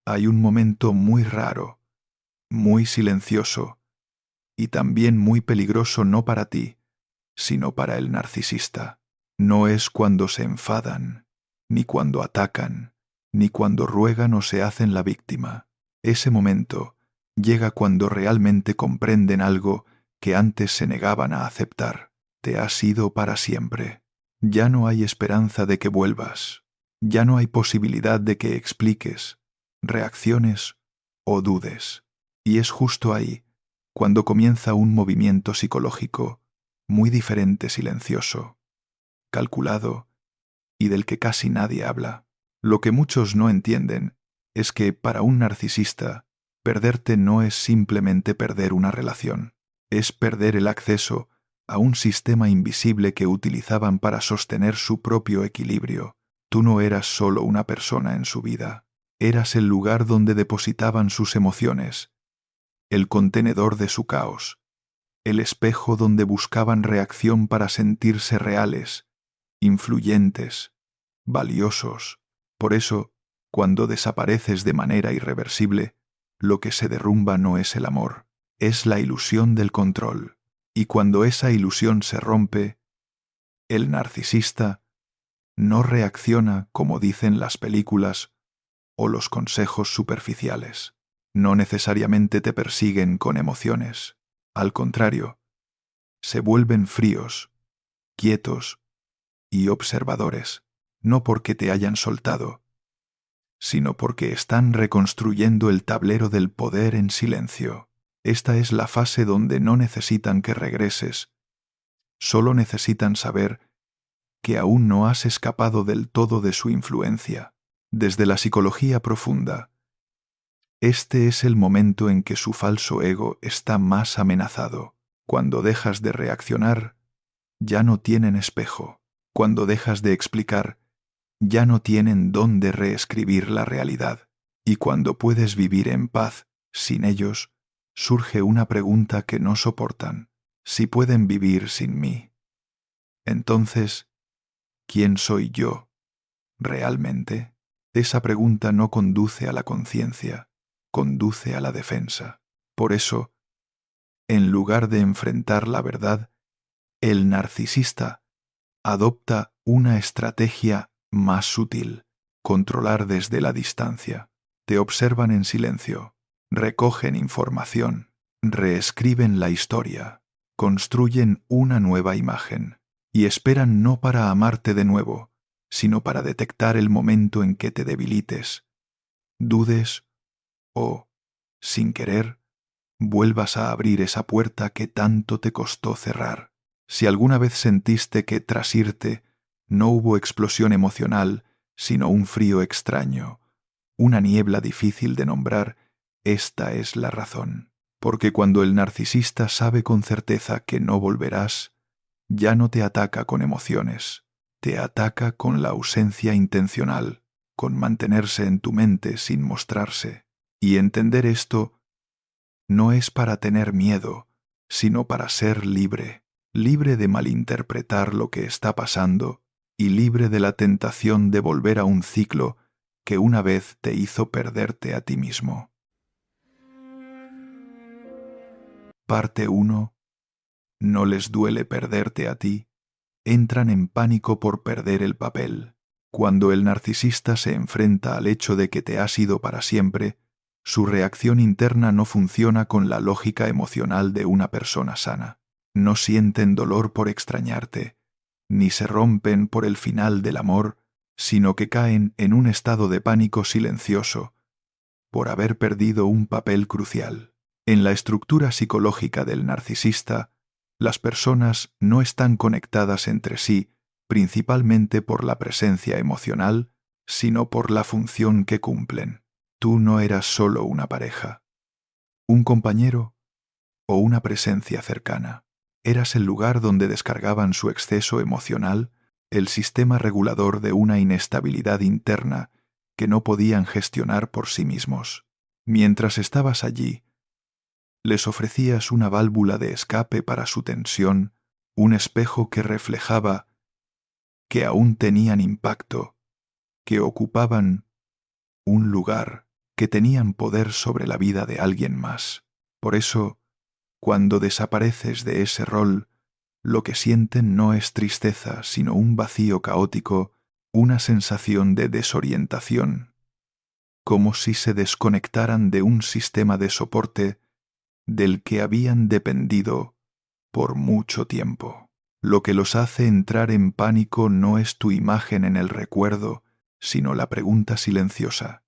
Hay un momento muy raro, muy silencioso, y también muy peligroso no para ti, sino para el narcisista. No es cuando se enfadan, ni cuando atacan, ni cuando ruegan o se hacen la víctima. Ese momento llega cuando realmente comprenden algo que antes se negaban a aceptar. Te has ido para siempre. Ya no hay esperanza de que vuelvas. Ya no hay posibilidad de que expliques, reacciones o dudes. Y es justo ahí cuando comienza un movimiento psicológico muy diferente, silencioso, calculado y del que casi nadie habla. Lo que muchos no entienden es que para un narcisista, perderte no es simplemente perder una relación, es perder el acceso a un sistema invisible que utilizaban para sostener su propio equilibrio. Tú no eras solo una persona en su vida, eras el lugar donde depositaban sus emociones, el contenedor de su caos, el espejo donde buscaban reacción para sentirse reales, influyentes, valiosos. Por eso, cuando desapareces de manera irreversible, lo que se derrumba no es el amor, es la ilusión del control. Y cuando esa ilusión se rompe, el narcisista no reacciona como dicen las películas o los consejos superficiales. No necesariamente te persiguen con emociones. Al contrario, se vuelven fríos, quietos y observadores, no porque te hayan soltado, sino porque están reconstruyendo el tablero del poder en silencio. Esta es la fase donde no necesitan que regreses, solo necesitan saber que aún no has escapado del todo de su influencia. Desde la psicología profunda, este es el momento en que su falso ego está más amenazado. Cuando dejas de reaccionar, ya no tienen espejo. Cuando dejas de explicar, ya no tienen dónde reescribir la realidad. Y cuando puedes vivir en paz sin ellos, surge una pregunta que no soportan. Si pueden vivir sin mí, entonces, ¿quién soy yo realmente? Esa pregunta no conduce a la conciencia, conduce a la defensa. Por eso, en lugar de enfrentar la verdad, el narcisista adopta una estrategia más sutil, controlar desde la distancia. Te observan en silencio, recogen información, reescriben la historia, construyen una nueva imagen y esperan no para amarte de nuevo, sino para detectar el momento en que te debilites, dudes o, sin querer, vuelvas a abrir esa puerta que tanto te costó cerrar. Si alguna vez sentiste que tras irte no hubo explosión emocional, sino un frío extraño, una niebla difícil de nombrar, esta es la razón. Porque cuando el narcisista sabe con certeza que no volverás, ya no te ataca con emociones, te ataca con la ausencia intencional, con mantenerse en tu mente sin mostrarse. Y entender esto no es para tener miedo, sino para ser libre, libre de malinterpretar lo que está pasando y libre de la tentación de volver a un ciclo que una vez te hizo perderte a ti mismo. Parte 1. No les duele perderte a ti. Entran en pánico por perder el papel. Cuando el narcisista se enfrenta al hecho de que te has ido para siempre, su reacción interna no funciona con la lógica emocional de una persona sana. No sienten dolor por extrañarte, ni se rompen por el final del amor, sino que caen en un estado de pánico silencioso por haber perdido un papel crucial. En la estructura psicológica del narcisista, las personas no están conectadas entre sí principalmente por la presencia emocional, sino por la función que cumplen. Tú no eras solo una pareja, un compañero o una presencia cercana. Eras el lugar donde descargaban su exceso emocional, el sistema regulador de una inestabilidad interna que no podían gestionar por sí mismos. Mientras estabas allí, les ofrecías una válvula de escape para su tensión, un espejo que reflejaba que aún tenían impacto, que ocupaban un lugar. que tenían poder sobre la vida de alguien más. Por eso, cuando desapareces de ese rol, lo que sienten no es tristeza, sino un vacío caótico, una sensación de desorientación, como si se desconectaran de un sistema de soporte del que habían dependido por mucho tiempo. Lo que los hace entrar en pánico no es tu imagen en el recuerdo, sino la pregunta silenciosa: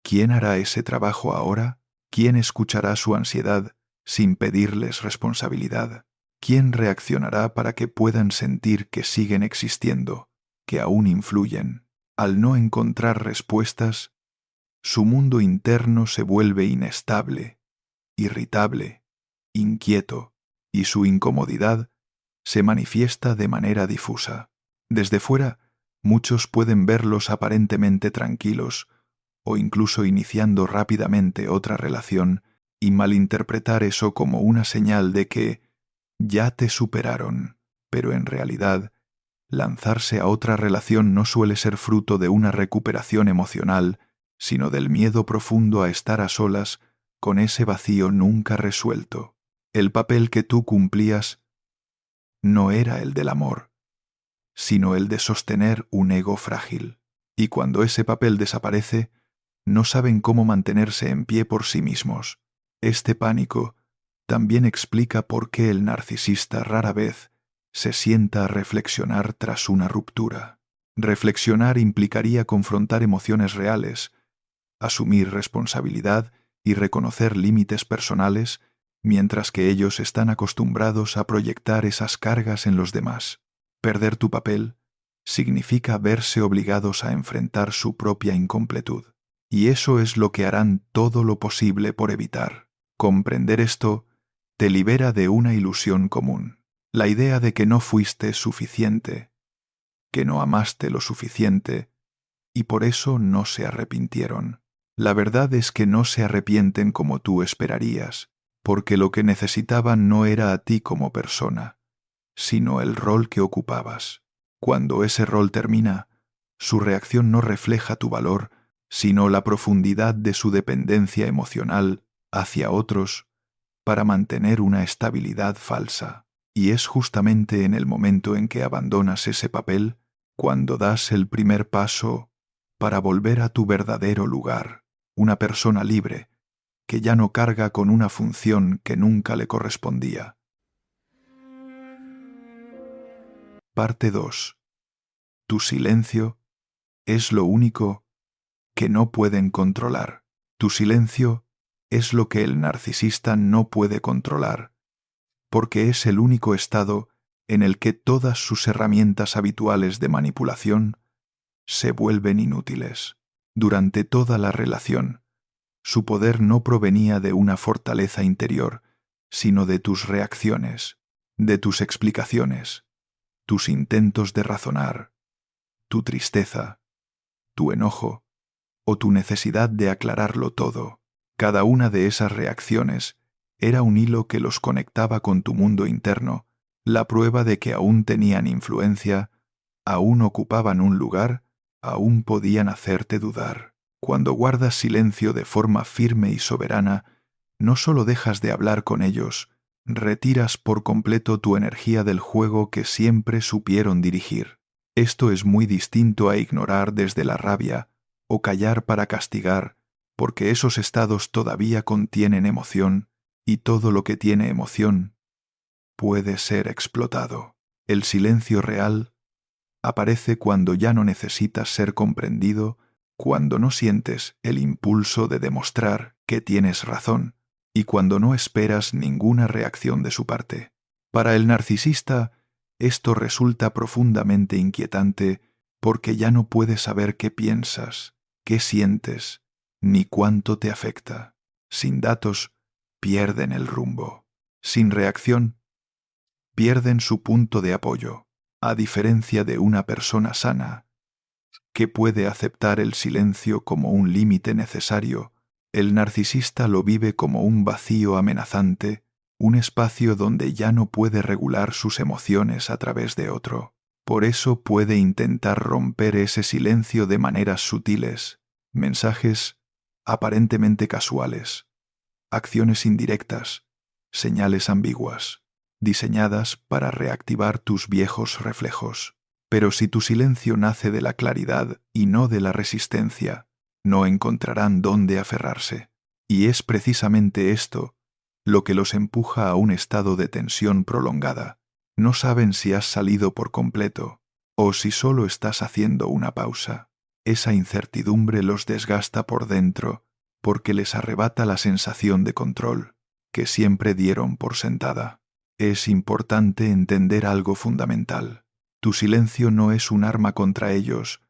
¿quién hará ese trabajo ahora? ¿Quién escuchará su ansiedad sin pedirles responsabilidad? ¿Quién reaccionará para que puedan sentir que siguen existiendo, que aún influyen? Al no encontrar respuestas, su mundo interno se vuelve inestable, irritable, inquieto, y su incomodidad se manifiesta de manera difusa. Desde fuera, muchos pueden verlos aparentemente tranquilos, o incluso iniciando rápidamente otra relación, y malinterpretar eso como una señal de que ya te superaron, pero en realidad, lanzarse a otra relación no suele ser fruto de una recuperación emocional, sino del miedo profundo a estar a solas con ese vacío nunca resuelto. El papel que tú cumplías no era el del amor, sino el de sostener un ego frágil. Y cuando ese papel desaparece, no saben cómo mantenerse en pie por sí mismos. Este pánico también explica por qué el narcisista rara vez se sienta a reflexionar tras una ruptura. Reflexionar implicaría confrontar emociones reales, asumir responsabilidad y reconocer límites personales, mientras que ellos están acostumbrados a proyectar esas cargas en los demás. Perder tu papel significa verse obligados a enfrentar su propia incompletud. Y eso es lo que harán todo lo posible por evitar. Comprender esto te libera de una ilusión común, la idea de que no fuiste suficiente, que no amaste lo suficiente, y por eso no se arrepintieron. La verdad es que no se arrepienten como tú esperarías, porque lo que necesitaban no era a ti como persona, sino el rol que ocupabas. Cuando ese rol termina, su reacción no refleja tu valor, sino la profundidad de su dependencia emocional hacia otros para mantener una estabilidad falsa. Y es justamente en el momento en que abandonas ese papel cuando das el primer paso para volver a tu verdadero lugar, una persona libre, que ya no carga con una función que nunca le correspondía. Parte 2. Tu silencio es lo único que no pueden controlar. Tu silencio es lo que el narcisista no puede controlar, porque es el único estado en el que todas sus herramientas habituales de manipulación se vuelven inútiles. Durante toda la relación, su poder no provenía de una fortaleza interior, sino de tus reacciones, de tus explicaciones, tus intentos de razonar, tu tristeza, tu enojo o tu necesidad de aclararlo todo. Cada una de esas reacciones era un hilo que los conectaba con tu mundo interno, la prueba de que aún tenían influencia, aún ocupaban un lugar, aún podían hacerte dudar. Cuando guardas silencio de forma firme y soberana, no solo dejas de hablar con ellos, retiras por completo tu energía del juego que siempre supieron dirigir. Esto es muy distinto a ignorar desde la rabia o callar para castigar, porque esos estados todavía contienen emoción, y todo lo que tiene emoción puede ser explotado. El silencio real aparece cuando ya no necesitas ser comprendido, cuando no sientes el impulso de demostrar que tienes razón y cuando no esperas ninguna reacción de su parte. Para el narcisista, esto resulta profundamente inquietante porque ya no puede saber qué piensas, qué sientes, ni cuánto te afecta. Sin datos, pierden el rumbo. Sin reacción, pierden su punto de apoyo. A diferencia de una persona sana, que puede aceptar el silencio como un límite necesario, el narcisista lo vive como un vacío amenazante, un espacio donde ya no puede regular sus emociones a través de otro. Por eso puede intentar romper ese silencio de maneras sutiles, mensajes aparentemente casuales, acciones indirectas, señales ambiguas, diseñadas para reactivar tus viejos reflejos. Pero si tu silencio nace de la claridad y no de la resistencia, no encontrarán dónde aferrarse. Y es precisamente esto lo que los empuja a un estado de tensión prolongada. No saben si has salido por completo o si solo estás haciendo una pausa. Esa incertidumbre los desgasta por dentro porque les arrebata la sensación de control que siempre dieron por sentada. Es importante entender algo fundamental. Tu silencio no es un arma contra ellos,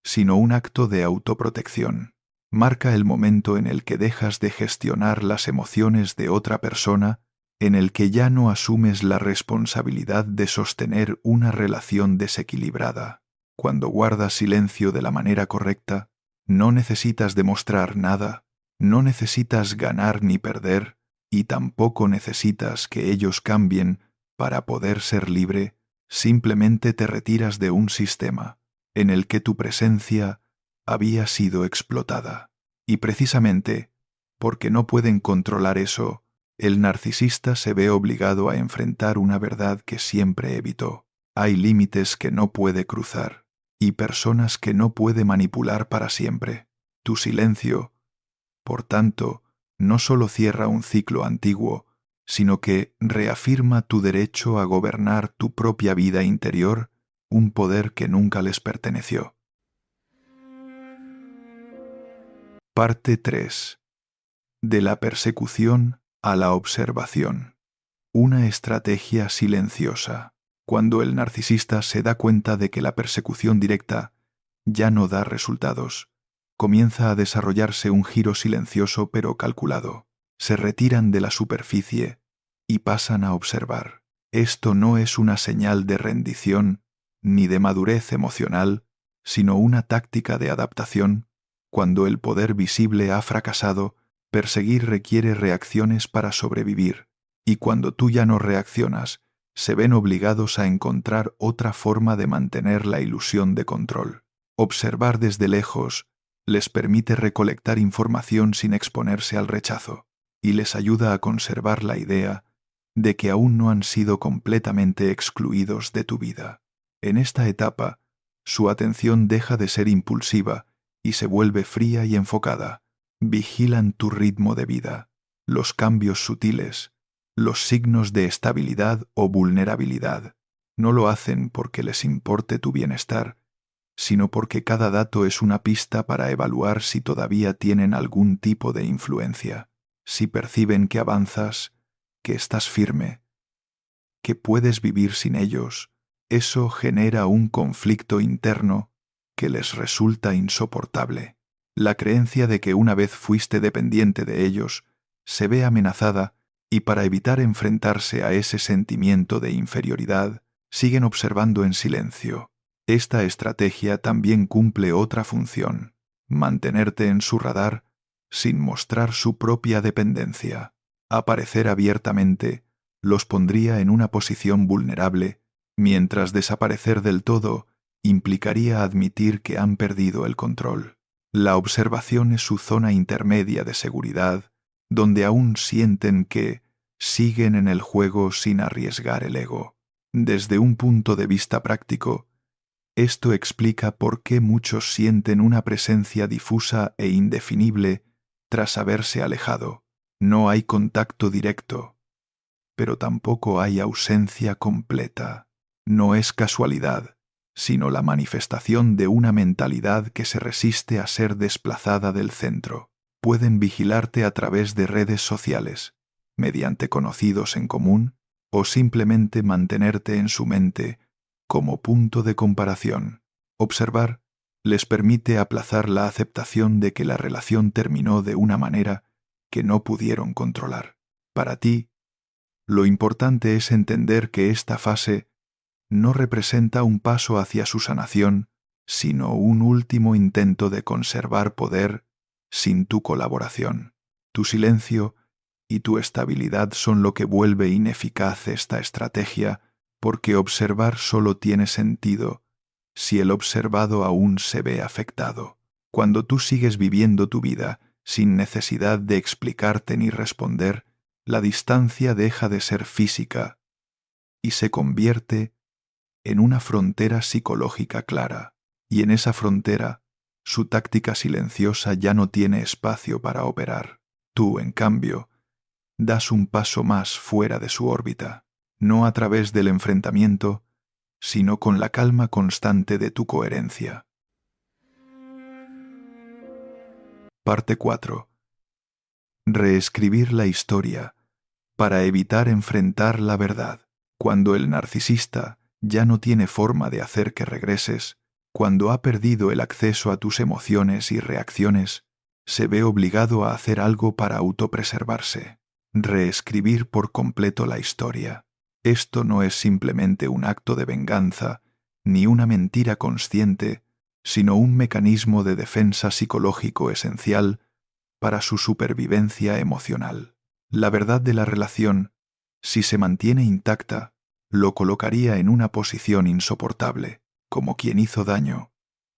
sino un acto de autoprotección. Marca el momento en el que dejas de gestionar las emociones de otra persona, en el que ya no asumes la responsabilidad de sostener una relación desequilibrada. Cuando guardas silencio de la manera correcta, no necesitas demostrar nada, no necesitas ganar ni perder, y tampoco necesitas que ellos cambien para poder ser libre. Simplemente te retiras de un sistema en el que tu presencia había sido explotada. Y precisamente porque no pueden controlar eso, el narcisista se ve obligado a enfrentar una verdad que siempre evitó. Hay límites que no puede cruzar y personas que no puede manipular para siempre. Tu silencio, por tanto, no solo cierra un ciclo antiguo, sino que reafirma tu derecho a gobernar tu propia vida interior, un poder que nunca les perteneció. Parte 3. De la persecución a la observación. Una estrategia silenciosa. Cuando el narcisista se da cuenta de que la persecución directa ya no da resultados, comienza a desarrollarse un giro silencioso pero calculado. Se retiran de la superficie y pasan a observar. Esto no es una señal de rendición ni de madurez emocional, sino una táctica de adaptación. Cuando el poder visible ha fracasado, perseguir requiere reacciones para sobrevivir, y cuando tú ya no reaccionas, se ven obligados a encontrar otra forma de mantener la ilusión de control. Observar desde lejos les permite recolectar información sin exponerse al rechazo, y les ayuda a conservar la idea de que aún no han sido completamente excluidos de tu vida. En esta etapa, su atención deja de ser impulsiva y se vuelve fría y enfocada. Vigilan tu ritmo de vida, los cambios sutiles, los signos de estabilidad o vulnerabilidad. No lo hacen porque les importe tu bienestar, sino porque cada dato es una pista para evaluar si todavía tienen algún tipo de influencia. Si perciben que avanzas, que estás firme, que puedes vivir sin ellos, eso genera un conflicto interno que les resulta insoportable. La creencia de que una vez fuiste dependiente de ellos se ve amenazada y para evitar enfrentarse a ese sentimiento de inferioridad, siguen observando en silencio. Esta estrategia también cumple otra función: mantenerte en su radar sin mostrar su propia dependencia. Aparecer abiertamente los pondría en una posición vulnerable, mientras desaparecer del todo implicaría admitir que han perdido el control. La observación es su zona intermedia de seguridad, donde aún sienten que siguen en el juego sin arriesgar el ego. Desde un punto de vista práctico, esto explica por qué muchos sienten una presencia difusa e indefinible tras haberse alejado. No hay contacto directo, pero tampoco hay ausencia completa. No es casualidad, sino la manifestación de una mentalidad que se resiste a ser desplazada del centro. Pueden vigilarte a través de redes sociales, mediante conocidos en común, o simplemente mantenerte en su mente como punto de comparación. Observar les permite aplazar la aceptación de que la relación terminó de una manera que no pudieron controlar. Para ti, lo importante es entender que esta fase no representa un paso hacia su sanación, sino un último intento de conservar poder sin tu colaboración. Tu silencio y tu estabilidad son lo que vuelve ineficaz esta estrategia, porque observar solo tiene sentido si el observado aún se ve afectado. Cuando tú sigues viviendo tu vida sin necesidad de explicarte ni responder, la distancia deja de ser física y se convierte en una frontera psicológica clara, y en esa frontera su táctica silenciosa ya no tiene espacio para operar. Tú, en cambio, das un paso más fuera de su órbita, no a través del enfrentamiento, sino con la calma constante de tu coherencia. Parte 4. Reescribir la historia para evitar enfrentar la verdad. Cuando el narcisista ya no tiene forma de hacer que regreses, cuando ha perdido el acceso a tus emociones y reacciones, se ve obligado a hacer algo para autopreservarse, reescribir por completo la historia. Esto no es simplemente un acto de venganza, ni una mentira consciente, sino un mecanismo de defensa psicológico esencial para su supervivencia emocional. La verdad de la relación, si se mantiene intacta, lo colocaría en una posición insoportable, como quien hizo daño,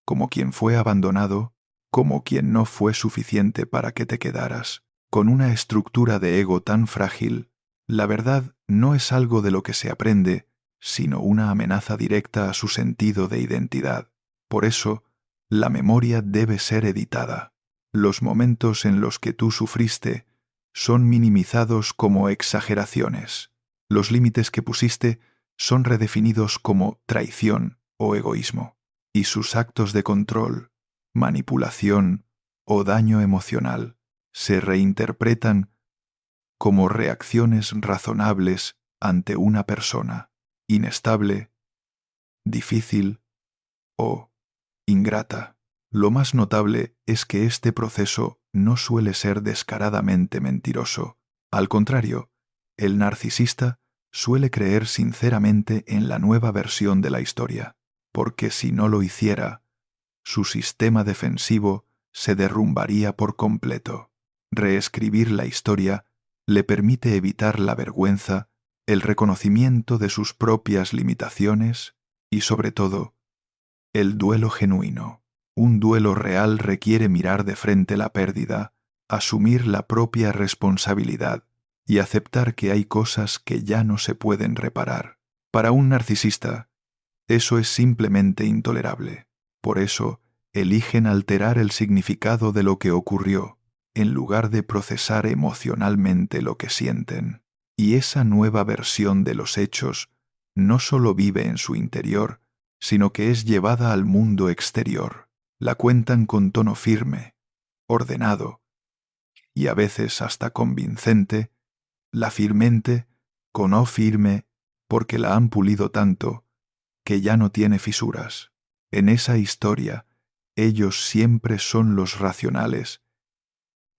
como quien fue abandonado, como quien no fue suficiente para que te quedaras. Con una estructura de ego tan frágil, la verdad no es algo de lo que se aprende, sino una amenaza directa a su sentido de identidad. Por eso, la memoria debe ser editada. Los momentos en los que tú sufriste son minimizados como exageraciones. Los límites que pusiste son redefinidos como traición o egoísmo, y sus actos de control, manipulación o daño emocional se reinterpretan como reacciones razonables ante una persona inestable, difícil o ingrata. Lo más notable es que este proceso no suele ser descaradamente mentiroso. Al contrario, el narcisista suele creer sinceramente en la nueva versión de la historia, porque si no lo hiciera, su sistema defensivo se derrumbaría por completo. Reescribir la historia le permite evitar la vergüenza, el reconocimiento de sus propias limitaciones y, sobre todo, el duelo genuino. Un duelo real requiere mirar de frente la pérdida, asumir la propia responsabilidad y aceptar que hay cosas que ya no se pueden reparar. Para un narcisista, eso es simplemente intolerable. Por eso, eligen alterar el significado de lo que ocurrió, en lugar de procesar emocionalmente lo que sienten. Y esa nueva versión de los hechos no solo vive en su interior, sino que es llevada al mundo exterior. La cuentan con tono firme, ordenado, y a veces hasta convincente, la firmente con o firme, porque la han pulido tanto que ya no tiene fisuras. En esa historia, ellos siempre son los racionales.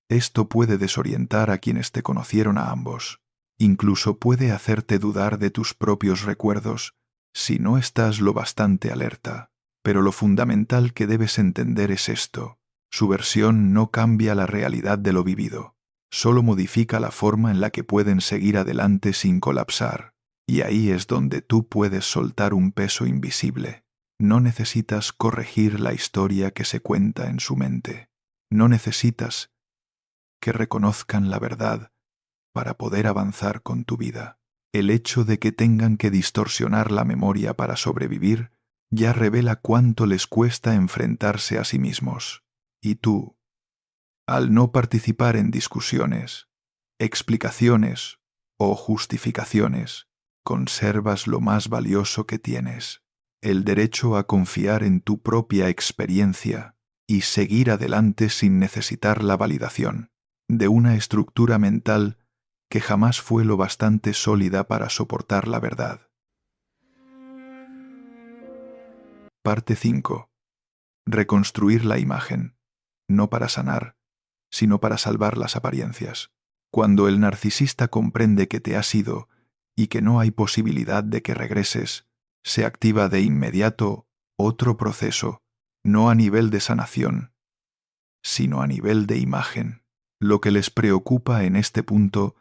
Esto puede desorientar a quienes te conocieron a ambos. Incluso puede hacerte dudar de tus propios recuerdos si no estás lo bastante alerta. Pero lo fundamental que debes entender es esto: su versión no cambia la realidad de lo vivido, solo modifica la forma en la que pueden seguir adelante sin colapsar. Y ahí es donde tú puedes soltar un peso invisible. No necesitas corregir la historia que se cuenta en su mente. No necesitas que reconozcan la verdad para poder avanzar con tu vida. El hecho de que tengan que distorsionar la memoria para sobrevivir ya revela cuánto les cuesta enfrentarse a sí mismos. Y tú, al no participar en discusiones, explicaciones o justificaciones, conservas lo más valioso que tienes: el derecho a confiar en tu propia experiencia y seguir adelante sin necesitar la validación de una estructura mental que jamás fue lo bastante sólida para soportar la verdad. Parte 5. Reconstruir la imagen, no para sanar, sino para salvar las apariencias. Cuando el narcisista comprende que te has ido y que no hay posibilidad de que regreses, se activa de inmediato otro proceso, no a nivel de sanación, sino a nivel de imagen. Lo que les preocupa en este punto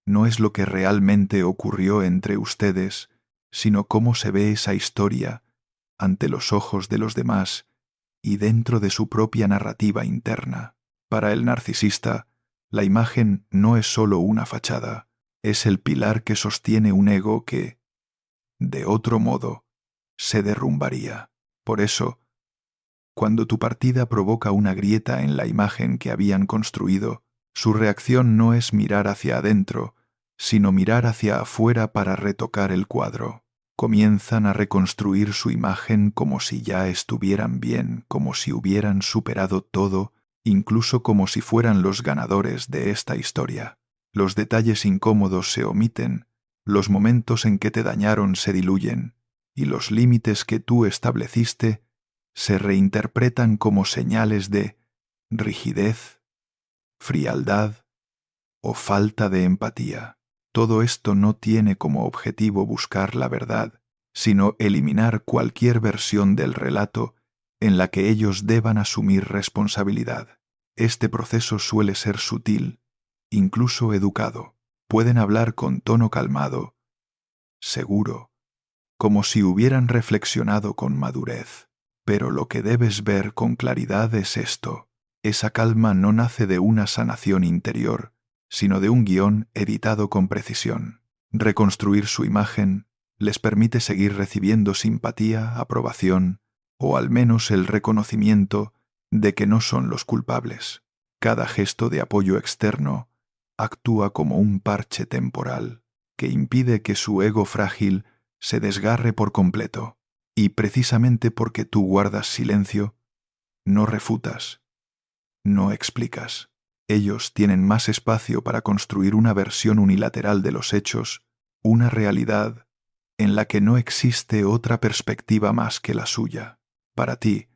no es lo que realmente ocurrió entre ustedes, sino cómo se ve esa historia ante los ojos de los demás y dentro de su propia narrativa interna. Para el narcisista, la imagen no es solo una fachada, es el pilar que sostiene un ego que, de otro modo, se derrumbaría. Por eso, cuando tu partida provoca una grieta en la imagen que habían construido, su reacción no es mirar hacia adentro, sino mirar hacia afuera para retocar el cuadro. Comienzan a reconstruir su imagen como si ya estuvieran bien, como si hubieran superado todo, incluso como si fueran los ganadores de esta historia. Los detalles incómodos se omiten, los momentos en que te dañaron se diluyen, y los límites que tú estableciste se reinterpretan como señales de rigidez, frialdad o falta de empatía. Todo esto no tiene como objetivo buscar la verdad, sino eliminar cualquier versión del relato en la que ellos deban asumir responsabilidad. Este proceso suele ser sutil, incluso educado. Pueden hablar con tono calmado, seguro, como si hubieran reflexionado con madurez. Pero lo que debes ver con claridad es esto. Esa calma no nace de una sanación interior, sino de un guión editado con precisión. Reconstruir su imagen les permite seguir recibiendo simpatía, aprobación, o al menos el reconocimiento de que no son los culpables. Cada gesto de apoyo externo actúa como un parche temporal que impide que su ego frágil se desgarre por completo. Y precisamente porque tú guardas silencio, no refutas, no explicas. Ellos tienen más espacio para construir una versión unilateral de los hechos, una realidad en la que no existe otra perspectiva más que la suya. Para ti,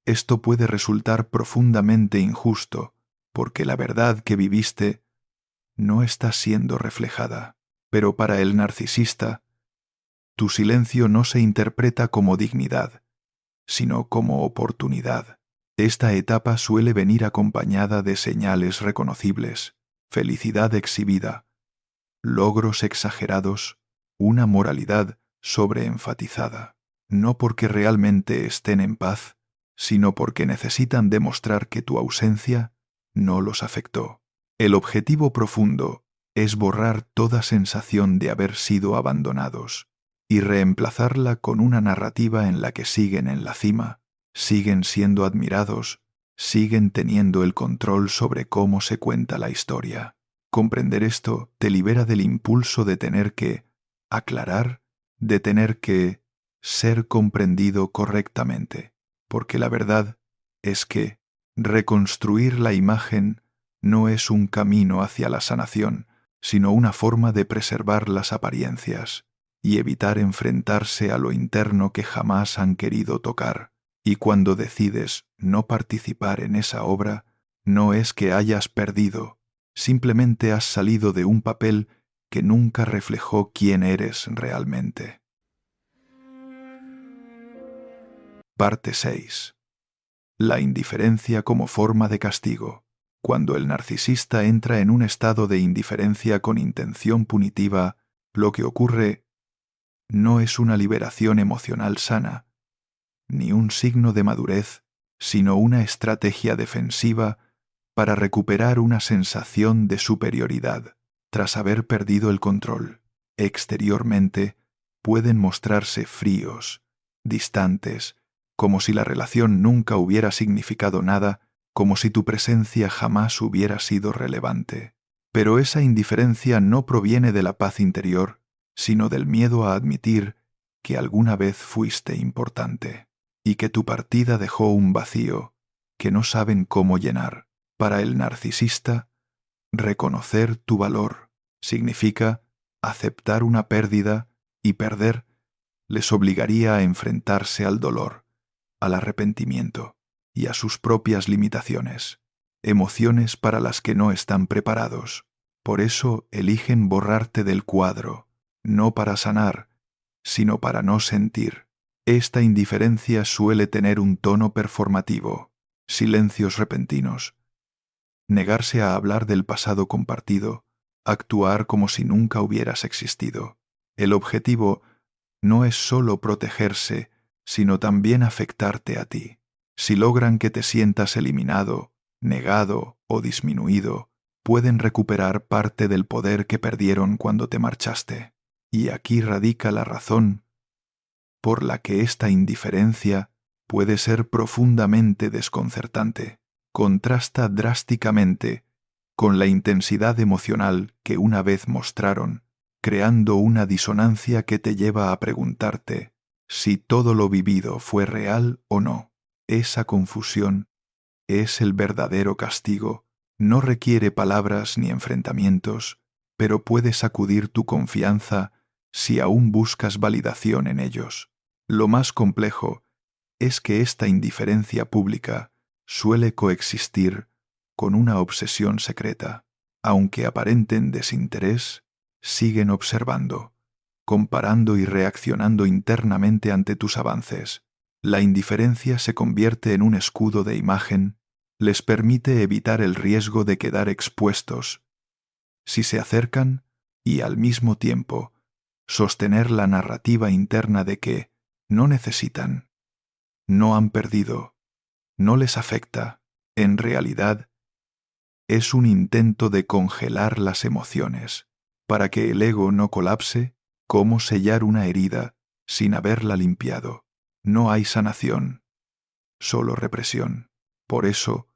esto puede resultar profundamente injusto, porque la verdad que viviste no está siendo reflejada. Pero para el narcisista, tu silencio no se interpreta como dignidad, sino como oportunidad. Esta etapa suele venir acompañada de señales reconocibles, felicidad exhibida, logros exagerados, una moralidad sobreenfatizada. No porque realmente estén en paz, sino porque necesitan demostrar que tu ausencia no los afectó. El objetivo profundo es borrar toda sensación de haber sido abandonados y reemplazarla con una narrativa en la que siguen en la cima, siguen siendo admirados, siguen teniendo el control sobre cómo se cuenta la historia. Comprender esto te libera del impulso de tener que aclarar, de tener que ser comprendido correctamente, porque la verdad es que reconstruir la imagen no es un camino hacia la sanación, sino una forma de preservar las apariencias y evitar enfrentarse a lo interno que jamás han querido tocar. Y cuando decides no participar en esa obra, no es que hayas perdido, simplemente has salido de un papel que nunca reflejó quién eres realmente. Parte 6. La indiferencia como forma de castigo. Cuando el narcisista entra en un estado de indiferencia con intención punitiva, lo que ocurre no es una liberación emocional sana, ni un signo de madurez, sino una estrategia defensiva para recuperar una sensación de superioridad. Tras haber perdido el control, exteriormente pueden mostrarse fríos, distantes, como si la relación nunca hubiera significado nada, como si tu presencia jamás hubiera sido relevante. Pero esa indiferencia no proviene de la paz interior, sino del miedo a admitir que alguna vez fuiste importante, y que tu partida dejó un vacío que no saben cómo llenar. Para el narcisista, reconocer tu valor significa aceptar una pérdida, y perder les obligaría a enfrentarse al dolor, al arrepentimiento y a sus propias limitaciones, emociones para las que no están preparados. Por eso eligen borrarte del cuadro, no para sanar, sino para no sentir. Esta indiferencia suele tener un tono performativo, silencios repentinos, negarse a hablar del pasado compartido, actuar como si nunca hubieras existido. El objetivo no es solo protegerse, sino también afectarte a ti. Si logran que te sientas eliminado, negado o disminuido, pueden recuperar parte del poder que perdieron cuando te marchaste. Y aquí radica la razón por la que esta indiferencia puede ser profundamente desconcertante. Contrasta drásticamente con la intensidad emocional que una vez mostraron, creando una disonancia que te lleva a preguntarte si todo lo vivido fue real o no. Esa confusión es el verdadero castigo. No requiere palabras ni enfrentamientos, pero puede sacudir tu confianza si aún buscas validación en ellos. Lo más complejo es que esta indiferencia pública suele coexistir con una obsesión secreta. Aunque aparenten desinterés, siguen observando, comparando y reaccionando internamente ante tus avances. La indiferencia se convierte en un escudo de imagen, les permite evitar el riesgo de quedar expuestos si se acercan y al mismo tiempo sostener la narrativa interna de que no necesitan, no han perdido, no les afecta. En realidad, es un intento de congelar las emociones, para que el ego no colapse, como sellar una herida sin haberla limpiado. No hay sanación, solo represión. Por eso,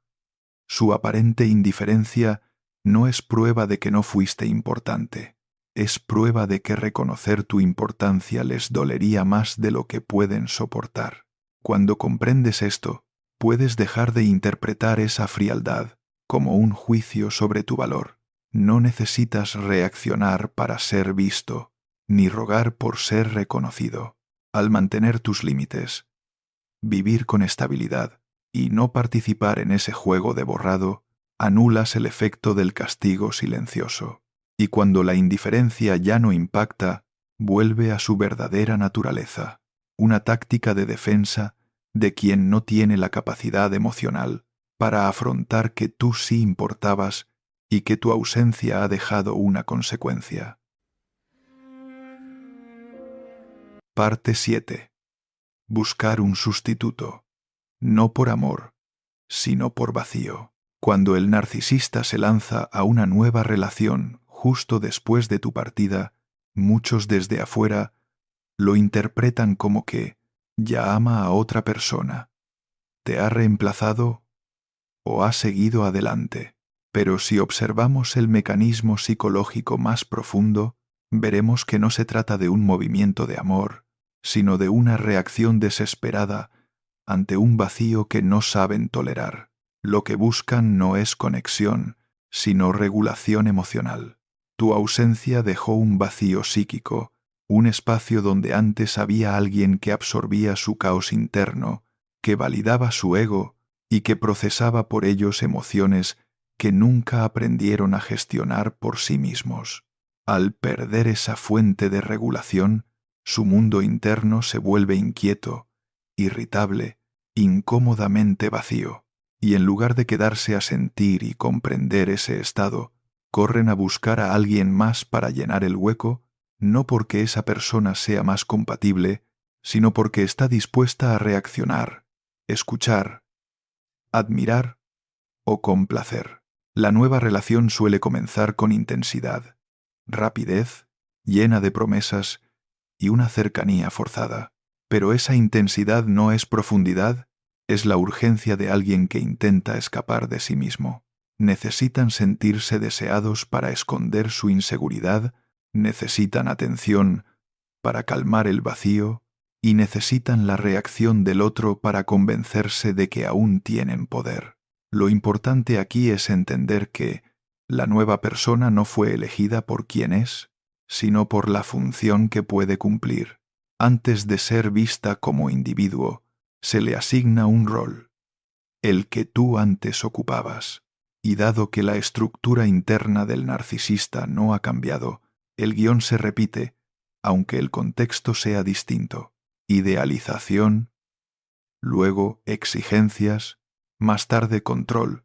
su aparente indiferencia no es prueba de que no fuiste importante, es prueba de que reconocer tu importancia les dolería más de lo que pueden soportar. Cuando comprendes esto, puedes dejar de interpretar esa frialdad como un juicio sobre tu valor. No necesitas reaccionar para ser visto, ni rogar por ser reconocido. Al mantener tus límites, vivir con estabilidad y no participar en ese juego de borrado, anulas el efecto del castigo silencioso. Y cuando la indiferencia ya no impacta, vuelve a su verdadera naturaleza, una táctica de defensa de quien no tiene la capacidad emocional para afrontar que tú sí importabas y que tu ausencia ha dejado una consecuencia. Parte 7. Buscar un sustituto, no por amor, sino por vacío. Cuando el narcisista se lanza a una nueva relación justo después de tu partida, muchos desde afuera lo interpretan como que ya ama a otra persona, te ha reemplazado o ha seguido adelante. Pero si observamos el mecanismo psicológico más profundo, veremos que no se trata de un movimiento de amor, sino de una reacción desesperada ante un vacío que no saben tolerar. Lo que buscan no es conexión, sino regulación emocional. Tu ausencia dejó un vacío psíquico, un espacio donde antes había alguien que absorbía su caos interno, que validaba su ego y que procesaba por ellos emociones que nunca aprendieron a gestionar por sí mismos. Al perder esa fuente de regulación, su mundo interno se vuelve inquieto, irritable, incómodamente vacío, y en lugar de quedarse a sentir y comprender ese estado, corren a buscar a alguien más para llenar el hueco, no porque esa persona sea más compatible, sino porque está dispuesta a reaccionar, escuchar, admirar o complacer. La nueva relación suele comenzar con intensidad, rapidez, llena de promesas y una cercanía forzada. Pero esa intensidad no es profundidad, es la urgencia de alguien que intenta escapar de sí mismo. Necesitan sentirse deseados para esconder su inseguridad, necesitan atención para calmar el vacío y necesitan la reacción del otro para convencerse de que aún tienen poder. Lo importante aquí es entender que la nueva persona no fue elegida por quien es, sino por la función que puede cumplir. Antes de ser vista como individuo, se le asigna un rol, el que tú antes ocupabas. Y dado que la estructura interna del narcisista no ha cambiado, el guión se repite, aunque el contexto sea distinto. Idealización, luego exigencias, más tarde control,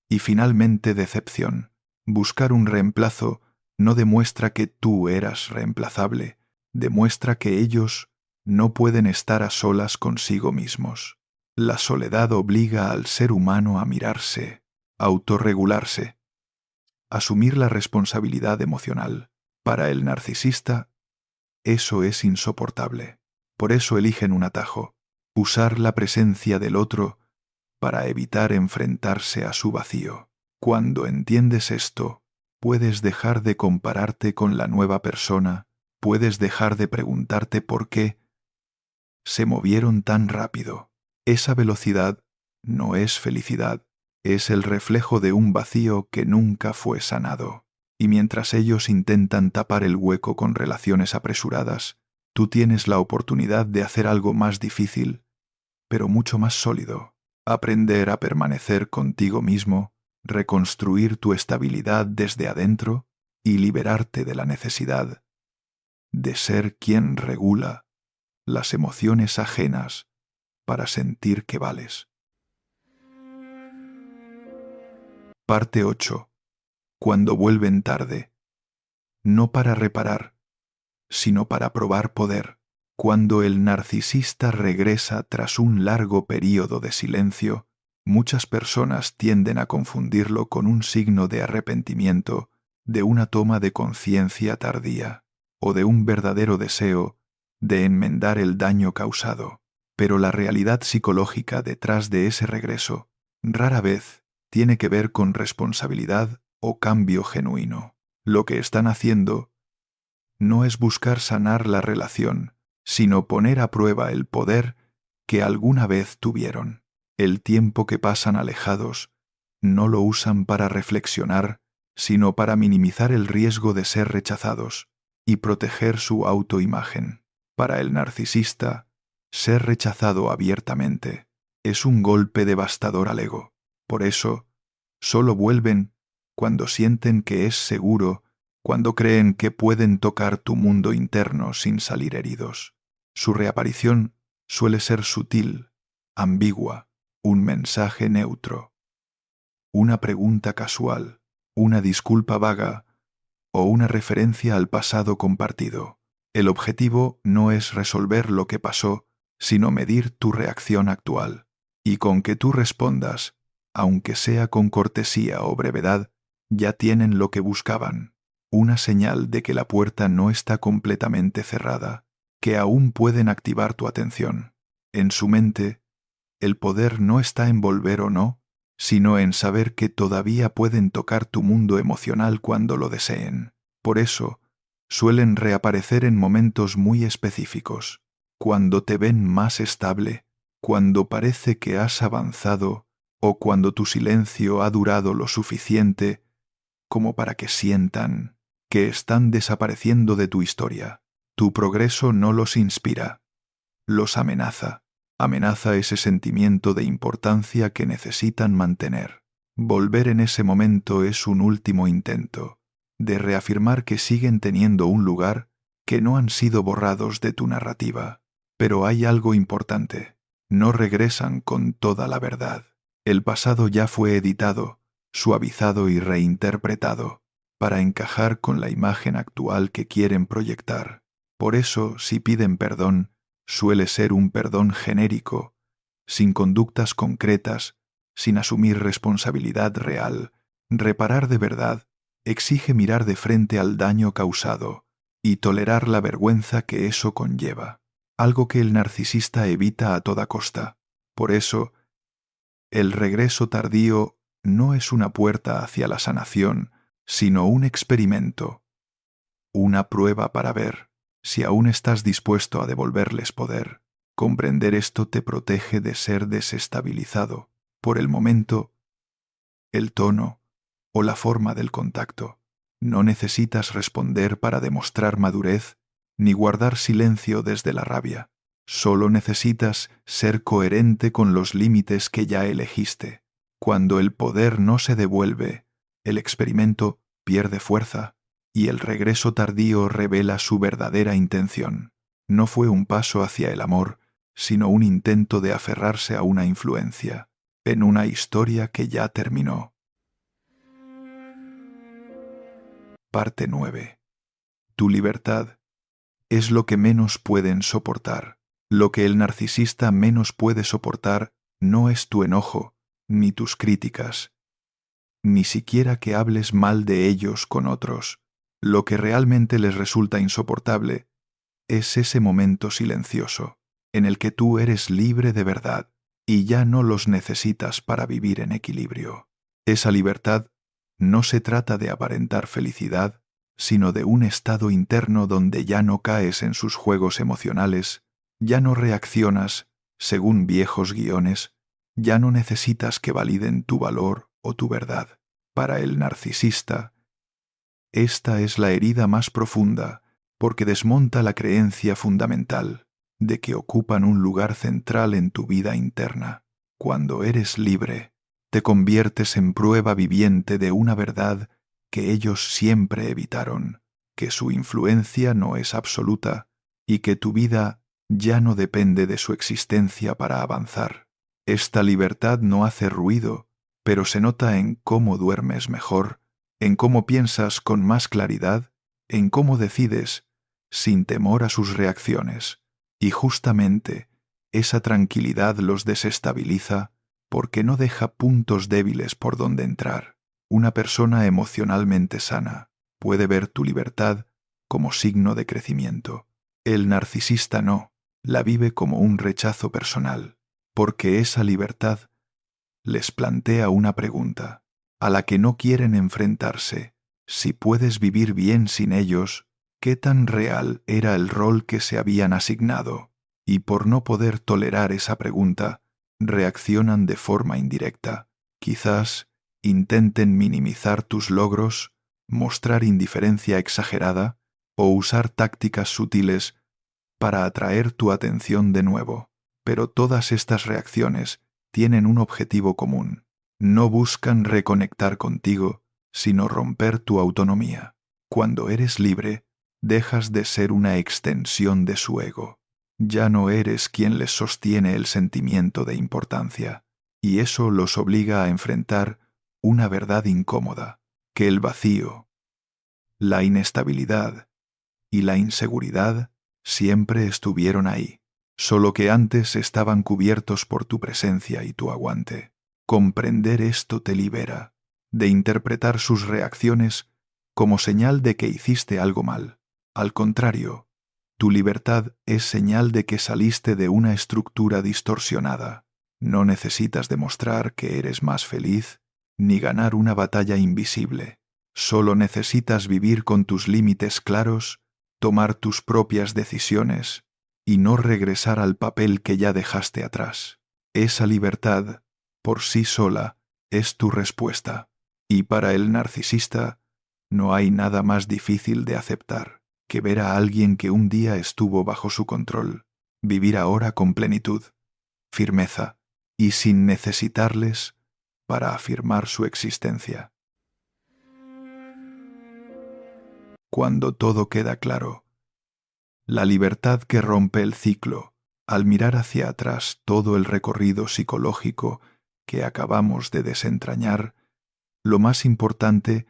y finalmente decepción. Buscar un reemplazo no demuestra que tú eras reemplazable, demuestra que ellos no pueden estar a solas consigo mismos. La soledad obliga al ser humano a mirarse, autorregularse, asumir la responsabilidad emocional. Para el narcisista, eso es insoportable. Por eso eligen un atajo, usar la presencia del otro para evitar enfrentarse a su vacío. Cuando entiendes esto, puedes dejar de compararte con la nueva persona, puedes dejar de preguntarte por qué se movieron tan rápido. Esa velocidad no es felicidad, es el reflejo de un vacío que nunca fue sanado. Y mientras ellos intentan tapar el hueco con relaciones apresuradas, tú tienes la oportunidad de hacer algo más difícil, pero mucho más sólido. Aprender a permanecer contigo mismo, reconstruir tu estabilidad desde adentro y liberarte de la necesidad de ser quien regula las emociones ajenas para sentir que vales. Parte 8. Cuando vuelven tarde. No para reparar, sino para probar poder. Cuando el narcisista regresa tras un largo período de silencio, muchas personas tienden a confundirlo con un signo de arrepentimiento, de una toma de conciencia tardía, o de un verdadero deseo de enmendar el daño causado. Pero la realidad psicológica detrás de ese regreso rara vez tiene que ver con responsabilidad o cambio genuino. Lo que están haciendo no es buscar sanar la relación, sino poner a prueba el poder que alguna vez tuvieron. El tiempo que pasan alejados no lo usan para reflexionar, sino para minimizar el riesgo de ser rechazados y proteger su autoimagen. Para el narcisista, ser rechazado abiertamente es un golpe devastador al ego. Por eso, solo vuelven cuando sienten que es seguro, cuando creen que pueden tocar tu mundo interno sin salir heridos. Su reaparición suele ser sutil, ambigua, un mensaje neutro, una pregunta casual, una disculpa vaga o una referencia al pasado compartido. El objetivo no es resolver lo que pasó, sino medir tu reacción actual. Y con que tú respondas, aunque sea con cortesía o brevedad, ya tienen lo que buscaban. Una señal de que la puerta no está completamente cerrada, que aún pueden activar tu atención. En su mente, el poder no está en volver o no, sino en saber que todavía pueden tocar tu mundo emocional cuando lo deseen. Por eso, suelen reaparecer en momentos muy específicos, cuando te ven más estable, cuando parece que has avanzado o cuando tu silencio ha durado lo suficiente como para que sientan que están desapareciendo de tu historia. Tu progreso no los inspira, los amenaza. Amenaza ese sentimiento de importancia que necesitan mantener. Volver en ese momento es un último intento de reafirmar que siguen teniendo un lugar, que no han sido borrados de tu narrativa. Pero hay algo importante. No regresan con toda la verdad. El pasado ya fue editado, suavizado y reinterpretado para encajar con la imagen actual que quieren proyectar. Por eso, si piden perdón, suele ser un perdón genérico, sin conductas concretas, sin asumir responsabilidad real. Reparar de verdad exige mirar de frente al daño causado y tolerar la vergüenza que eso conlleva, algo que el narcisista evita a toda costa. Por eso, el regreso tardío no es una puerta hacia la sanación, sino un experimento, una prueba para ver si aún estás dispuesto a devolverles poder. Comprender esto te protege de ser desestabilizado por el momento, el tono o la forma del contacto. No necesitas responder para demostrar madurez ni guardar silencio desde la rabia. Solo necesitas ser coherente con los límites que ya elegiste. Cuando el poder no se devuelve, el experimento pierde fuerza y el regreso tardío revela su verdadera intención. No fue un paso hacia el amor, sino un intento de aferrarse a una influencia, en una historia que ya terminó. Parte 9. Tu libertad es lo que menos pueden soportar. Lo que el narcisista menos puede soportar no es tu enojo, ni tus críticas, ni siquiera que hables mal de ellos con otros. Lo que realmente les resulta insoportable es ese momento silencioso, en el que tú eres libre de verdad y ya no los necesitas para vivir en equilibrio. Esa libertad no se trata de aparentar felicidad, sino de un estado interno donde ya no caes en sus juegos emocionales, ya no reaccionas según viejos guiones, ya no necesitas que validen tu valor o tu verdad. Para el narcisista, esta es la herida más profunda, porque desmonta la creencia fundamental de que ocupan un lugar central en tu vida interna. Cuando eres libre, te conviertes en prueba viviente de una verdad que ellos siempre evitaron, que su influencia no es absoluta y que tu vida ya no depende de su existencia para avanzar. Esta libertad no hace ruido, pero se nota en cómo duermes mejor, en cómo piensas con más claridad, en cómo decides, sin temor a sus reacciones. Y justamente esa tranquilidad los desestabiliza porque no deja puntos débiles por donde entrar. Una persona emocionalmente sana puede ver tu libertad como signo de crecimiento. El narcisista no, la vive como un rechazo personal, porque esa libertad les plantea una pregunta a la que no quieren enfrentarse. Si puedes vivir bien sin ellos, ¿qué tan real era el rol que se habían asignado? Y por no poder tolerar esa pregunta, reaccionan de forma indirecta. Quizás intenten minimizar tus logros, mostrar indiferencia exagerada o usar tácticas sutiles para atraer tu atención de nuevo. Pero todas estas reacciones tienen un objetivo común. No buscan reconectar contigo, sino romper tu autonomía. Cuando eres libre, dejas de ser una extensión de su ego. Ya no eres quien les sostiene el sentimiento de importancia, y eso los obliga a enfrentar una verdad incómoda, que el vacío, la inestabilidad y la inseguridad siempre estuvieron ahí, solo que antes estaban cubiertos por tu presencia y tu aguante. Comprender esto te libera de interpretar sus reacciones como señal de que hiciste algo mal. Al contrario, tu libertad es señal de que saliste de una estructura distorsionada. No necesitas demostrar que eres más feliz ni ganar una batalla invisible. Solo necesitas vivir con tus límites claros, tomar tus propias decisiones y no regresar al papel que ya dejaste atrás. Esa libertad, por sí sola, es tu respuesta. Y para el narcisista, no hay nada más difícil de aceptar que ver a alguien que un día estuvo bajo su control, vivir ahora con plenitud, firmeza y sin necesitarles para afirmar su existencia. Cuando todo queda claro, la libertad que rompe el ciclo, al mirar hacia atrás todo el recorrido psicológico que acabamos de desentrañar, lo más importante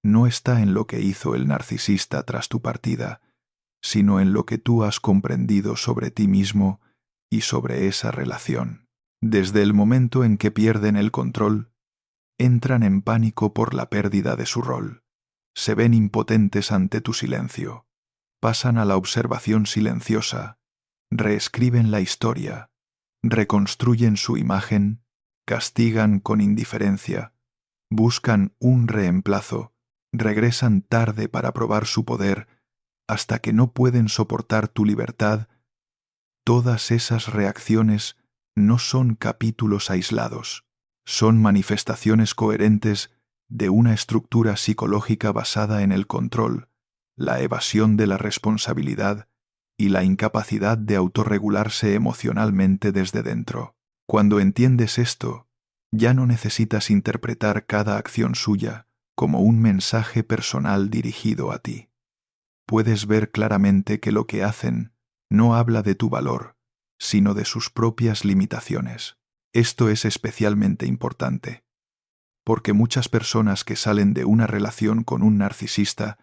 no está en lo que hizo el narcisista tras tu partida, sino en lo que tú has comprendido sobre ti mismo y sobre esa relación. Desde el momento en que pierden el control, entran en pánico por la pérdida de su rol. Se ven impotentes ante tu silencio. Pasan a la observación silenciosa, reescriben la historia, reconstruyen su imagen, castigan con indiferencia, buscan un reemplazo, regresan tarde para probar su poder, hasta que no pueden soportar tu libertad. Todas esas reacciones no son capítulos aislados, son manifestaciones coherentes de una estructura psicológica basada en el control, la evasión de la responsabilidad y la incapacidad de autorregularse emocionalmente desde dentro. Cuando entiendes esto, ya no necesitas interpretar cada acción suya como un mensaje personal dirigido a ti. Puedes ver claramente que lo que hacen no habla de tu valor, sino de sus propias limitaciones. Esto es especialmente importante, porque muchas personas que salen de una relación con un narcisista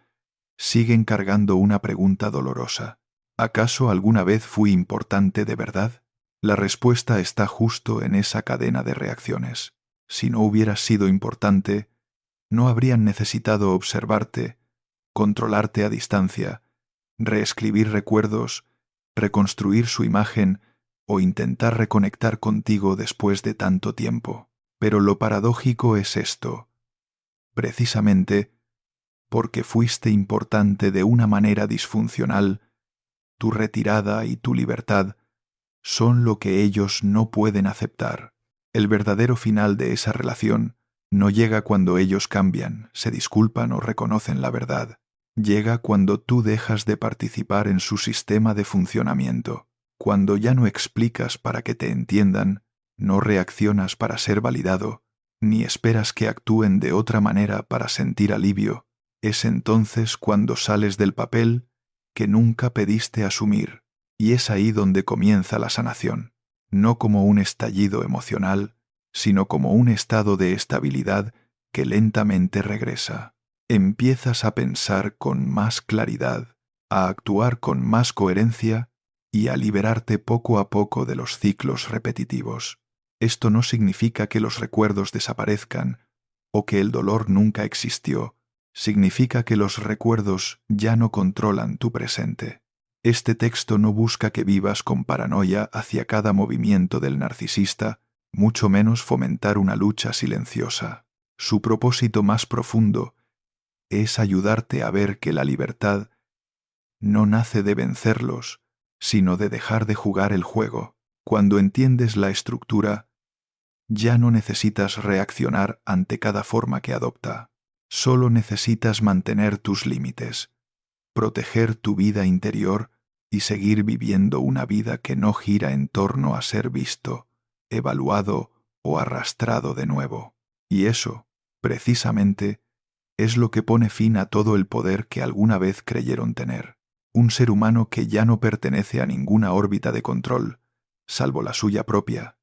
siguen cargando una pregunta dolorosa. ¿Acaso alguna vez fui importante de verdad? La respuesta está justo en esa cadena de reacciones. Si no hubieras sido importante, no habrían necesitado observarte, controlarte a distancia, reescribir recuerdos, reconstruir su imagen o intentar reconectar contigo después de tanto tiempo. Pero lo paradójico es esto: precisamente porque fuiste importante de una manera disfuncional, tu retirada y tu libertad son lo que ellos no pueden aceptar. El verdadero final de esa relación no llega cuando ellos cambian, se disculpan o reconocen la verdad. Llega cuando tú dejas de participar en su sistema de funcionamiento, cuando ya no explicas para que te entiendan, no reaccionas para ser validado, ni esperas que actúen de otra manera para sentir alivio. Es entonces cuando sales del papel que nunca pediste asumir, y es ahí donde comienza la sanación, no como un estallido emocional, sino como un estado de estabilidad que lentamente regresa. Empiezas a pensar con más claridad, a actuar con más coherencia y a liberarte poco a poco de los ciclos repetitivos. Esto no significa que los recuerdos desaparezcan o que el dolor nunca existió. Significa que los recuerdos ya no controlan tu presente. Este texto no busca que vivas con paranoia hacia cada movimiento del narcisista, mucho menos fomentar una lucha silenciosa. Su propósito más profundo es ayudarte a ver que la libertad no nace de vencerlos, sino de dejar de jugar el juego. Cuando entiendes la estructura, ya no necesitas reaccionar ante cada forma que adopta. Solo necesitas mantener tus límites, proteger tu vida interior y seguir viviendo una vida que no gira en torno a ser visto, evaluado o arrastrado de nuevo. Y eso, precisamente, es lo que pone fin a todo el poder que alguna vez creyeron tener. Un ser humano que ya no pertenece a ninguna órbita de control, salvo la suya propia,